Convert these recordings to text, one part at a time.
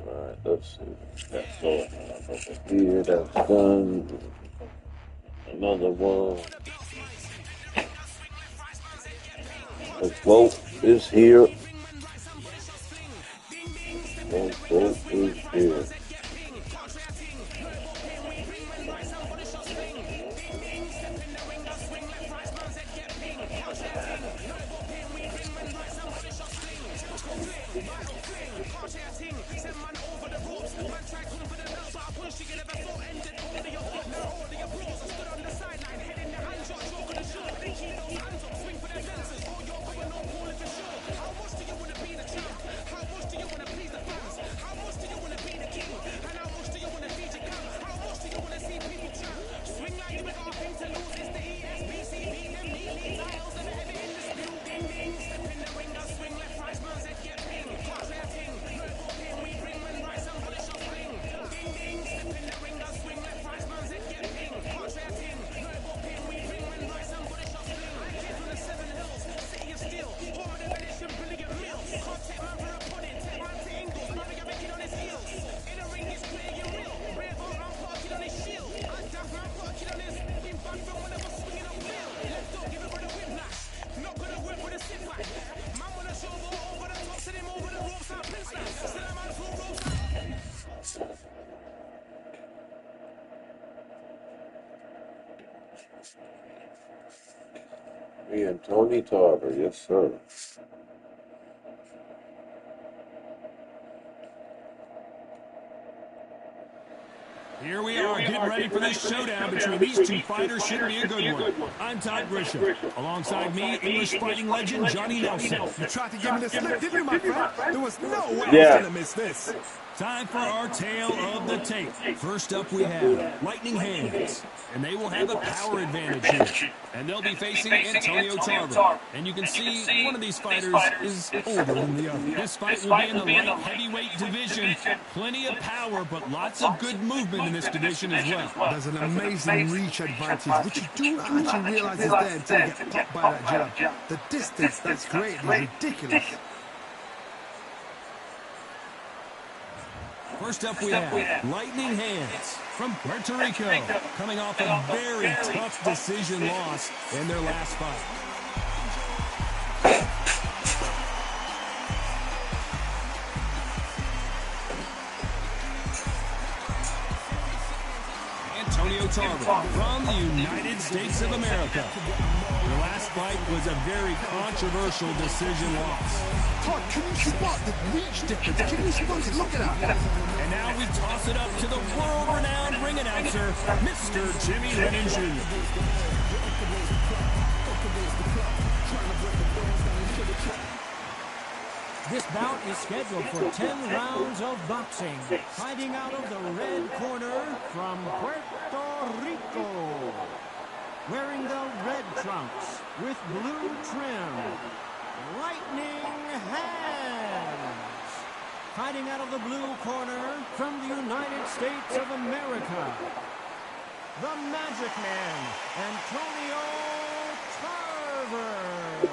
Alright, let's see. That's going on over here. That's done. Another one. The vote is here. The vote is here. Me and Tony Tarver, yes sir. Here we are, getting ready for this showdown between these two fighters. Should be a good one. I'm Todd Grisham. Alongside me, English fighting legend Johnny Nelson. You tried to give me the slip, didn't you, my friend? There was no way I was going to miss this. Time for our tale of the tape. First up we have Lightning Hands, and they will have a power advantage here. And they'll be facing Antonio Tarver. And you can see one of these fighters is older than the other. This fight will be in the light heavyweight division. Plenty of power, but lots of good movement in this division as well. There's an amazing reach advantage, which you do not actually realize is there until you get popped by that jab. The distance that's created is ridiculous. First up we have Lightning Hands from Puerto Rico, coming off a very tough decision loss in their last fight. Antonio Tarver from the United States of America. The last fight was a very controversial decision loss. Todd, can you spot the reach difference? Can you spot it? Look at that. And now we toss it up to the world-renowned ring announcer, Mr. Jimmy Lennon Jr. This bout is scheduled for 10 rounds of boxing. Fighting out of the red corner from Puerto Rico. Wearing the red trunks with blue trim. Lightning Hands. Fighting out of the blue corner from the United States of America. The Magic Man, Antonio Tarver.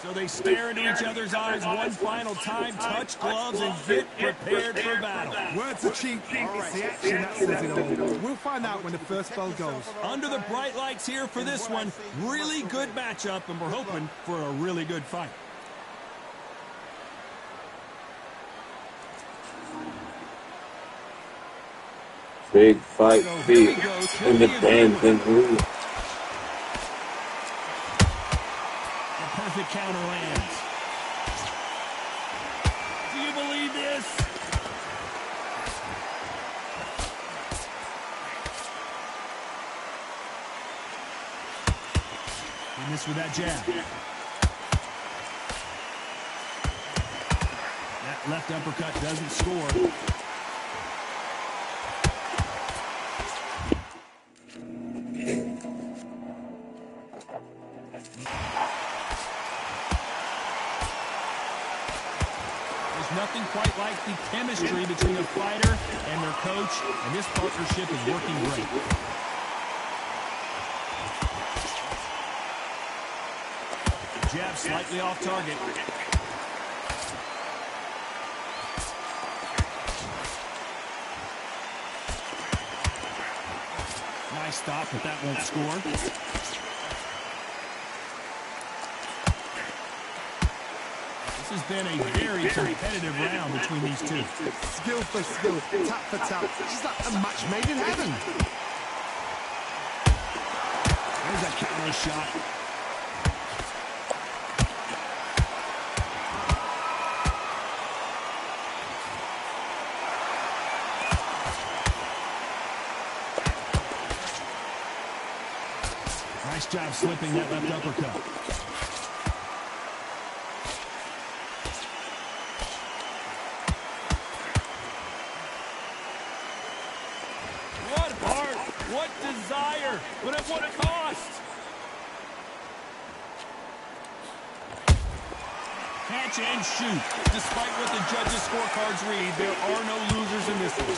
So they stare into each other's eyes one final time, touch gloves, and get prepared for battle. Words are cheap. It's the action that says it all. We'll find out when the first bell goes. Under the bright lights here for this one, really good matchup, and we're hoping for a really good fight. Big fight, big independent rule. Perfect counter lands. Do you believe this? He missed with that jab. That left uppercut doesn't score. Nothing quite like the chemistry between a fighter and their coach, and this partnership is working great. Jab slightly off target. Nice stop, but that won't score. This has been a very competitive round between these two. Skill for skill, tap for tap. It's like a match made in heaven. There's a counter shot. Nice job slipping that left uppercut. What heart, what desire, but at what cost? Catch and shoot. Despite what the judges' scorecards read, there are no losers in this one.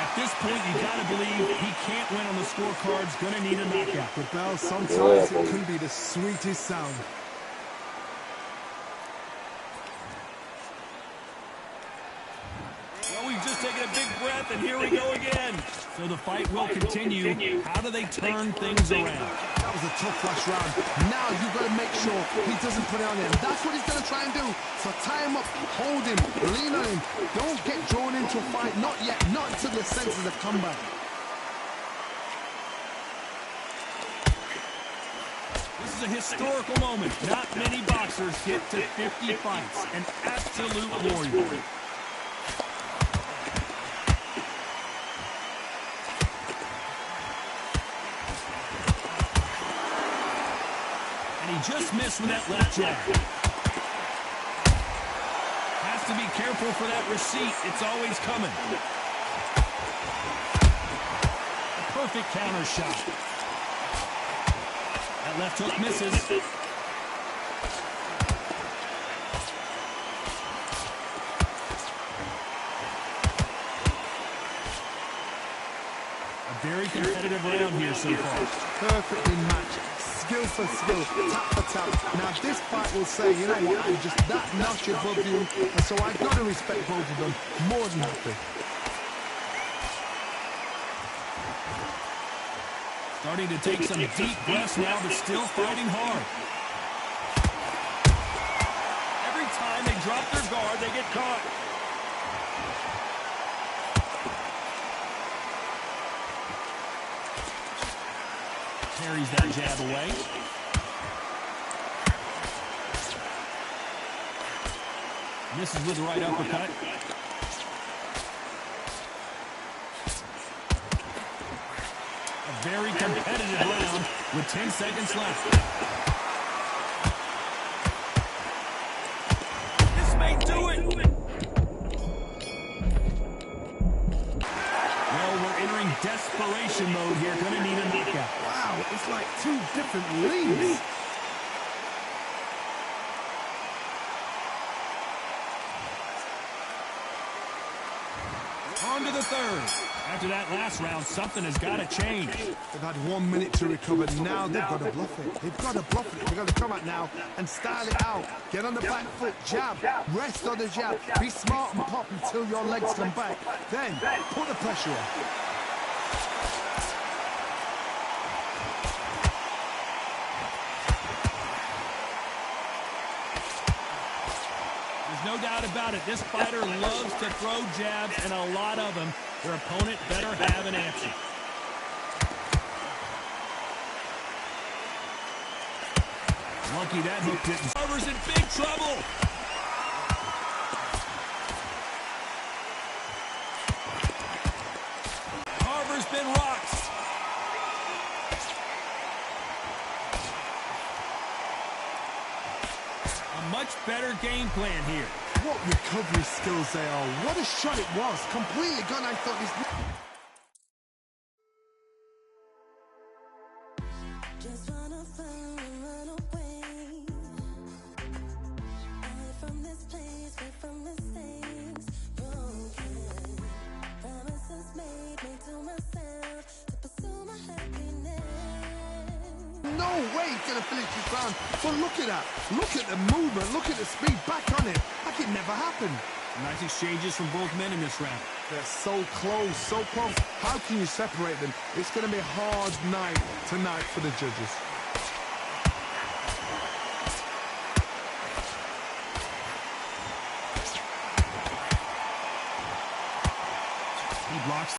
At this point, you gotta believe he can't win on the scorecards. Gonna need a knockout. The bell, sometimes it can be the sweetest sound. Well, we've just taken a big breath, and here we go again. So the fight will continue. How do they turn things around? That was a tough last round. Now you've got to make sure he doesn't put it on him. That's what he's going to try and do. So tie him up, hold him, lean on him. Don't get drawn into a fight. Not yet. Not until the senses have come back. This is a historical moment. Not many boxers get to 50 fights. An absolute warrior. He just missed with that left jab. Has to be careful for that receipt. It's always coming. A perfect counter shot. That left hook misses. A very competitive round here so far. Perfectly matched. Skill for skill, tap for tap. Now this fight will say, you know what, I'm just that notch above you, and so I've got to respect both of them. More than happy. Starting to take some deep breaths now, but still fighting hard. Every time they drop their guard, they get caught. Carries that jab away. Misses with the right uppercut. A very competitive round with 10 seconds left. This may do it. Well, we're entering desperation mode here. Gonna need a knockout. Wow, it's like two different leagues. On to the third. After that last round, something has got to change. They've had 1 minute to recover. Now they've got to bluff it. They've got to bluff it. They've got to come out now and style it out. Get on the back foot, jab, rest on the jab. Be smart and pop until your legs come back. Then put the pressure on. No doubt about it. This fighter loves to throw jabs, and a lot of them. Their opponent better have an answer. Lucky that hook didn't. Carver's in big trouble. Carver's been rocked. Much better game plan here. What recovery skills they are. What a shot it was. Completely gone. I thought this... Just wanna fly and run away. Away from this place, away from this things broken. no way he's going to finish this round. But look at that. Look at the movement. Look at the speed back on it. Like it never happened. Nice exchanges from both men in this round. They're so close, so close. How can you separate them? It's going to be a hard night tonight for the judges.